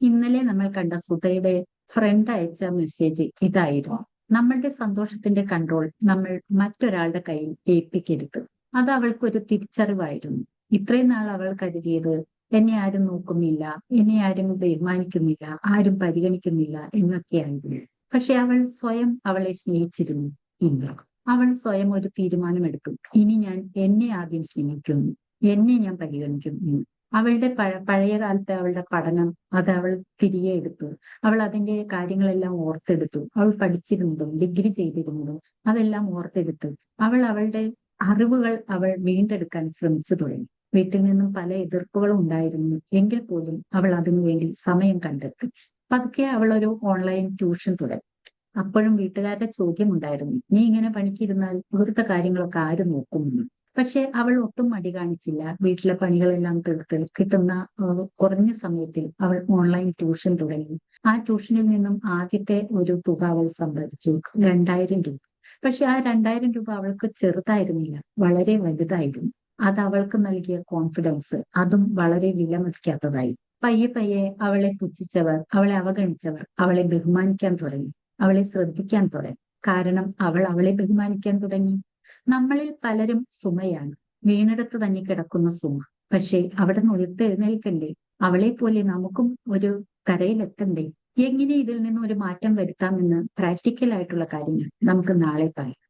ഇന്നലെ നമ്മൾ കണ്ട സുധയുടെ ഫ്രണ്ട് അയച്ച മെസ്സേജ് ഇതായിരുന്നു: നമ്മളുടെ സന്തോഷത്തിന്റെ കൺട്രോൾ നമ്മൾ മറ്റൊരാളുടെ കയ്യിൽ ഏൽപ്പിക്കരുത്. അത് അവൾക്കൊരു തിരിച്ചറിവായിരുന്നു. ഇത്രയും നാൾ അവൾ കരുതിയത് എന്നെ ആരും നോക്കുന്നില്ല, എന്നെ ആരും ബഹുമാനിക്കുന്നില്ല, ആരും പരിഗണിക്കുന്നില്ല എന്നൊക്കെയായിരുന്നു. പക്ഷെ അവൾ സ്വയം അവളെ സ്നേഹിച്ചിരുന്നു. ഇല്ല, അവൾ സ്വയം ഒരു തീരുമാനമെടുത്തു: ഇനി ഞാൻ എന്നെ ആദ്യം സ്നേഹിക്കുന്നു, എന്നെ ഞാൻ പരിഗണിക്കുന്നു. അവളുടെ പഴയ കാലത്തെ അവളുടെ പഠനം അത് അവൾ തിരികെ എടുത്തു. അവൾ അതിന്റെ കാര്യങ്ങളെല്ലാം ഓർത്തെടുത്തു. അവൾ പഠിച്ചിരുന്നതും ഡിഗ്രി ചെയ്തിരുന്നതും അതെല്ലാം ഓർത്തെടുത്തു. അവൾ അവളുടെ അറിവുകൾ അവൾ വീണ്ടെടുക്കാൻ ശ്രമിച്ചു തുടങ്ങി. വീട്ടിൽ നിന്നും പല എതിർപ്പുകളും ഉണ്ടായിരുന്നു. എങ്കിൽ പോലും അവൾ അതിനുവേണ്ടി സമയം കണ്ടെത്തി. പതുക്കെ അവൾ ഒരു ഓൺലൈൻ ട്യൂഷൻ തുടങ്ങി. അപ്പോഴും വീട്ടുകാരുടെ ചോദ്യം ഉണ്ടായിരുന്നു: നീ ഇങ്ങനെ പണിക്കിരുന്നാൽ ഇവിടുത്തെ കാര്യങ്ങളൊക്കെ ആര് നോക്കുമെന്ന്. പക്ഷെ അവൾ ഒട്ടും മടി കാണിച്ചില്ല. വീട്ടിലെ പണികളെല്ലാം തീർത്ത് കിട്ടുന്ന കുറഞ്ഞ സമയത്തിൽ അവൾ ഓൺലൈൻ ട്യൂഷൻ തുടങ്ങി. ആ ട്യൂഷനിൽ നിന്നും ആദ്യത്തെ ഒരു തുക അവൾ സമ്പാദിച്ചു: 2000 രൂപ. പക്ഷെ ആ 2000 രൂപ അവൾക്ക് ചെറുതായിരുന്നില്ല, വളരെ വലുതായിരുന്നു. അത് അവൾക്ക് നൽകിയ കോൺഫിഡൻസ് അതും വളരെ വിലമതിക്കാത്തതായി. പയ്യെ പയ്യെ അവളെ പുച്ഛിച്ചവർ, അവളെ അവഗണിച്ചവർ അവളെ ബഹുമാനിക്കാൻ തുടങ്ങി, അവളെ ശ്രദ്ധിക്കാൻ തുടങ്ങി. കാരണം അവൾ അവളെ ബഹുമാനിക്കാൻ തുടങ്ങി. നമ്മളിൽ പലരും സുമയാണ്, വീണിടത്ത് തന്നെ കിടക്കുന്ന സുമ. പക്ഷെ അവിടെ നിന്ന് ഉയർത്തെഴുന്നേൽക്കണ്ടേ? അവളെ പോലെ നമുക്കും ഒരു കരയിലെത്തണ്ടേ? എങ്ങനെ ഇതിൽ നിന്ന് ഒരു മാറ്റം വരുത്താമെന്ന് പ്രാക്ടിക്കൽ ആയിട്ടുള്ള കാര്യങ്ങൾ നമുക്ക് നാളെ പറയാം.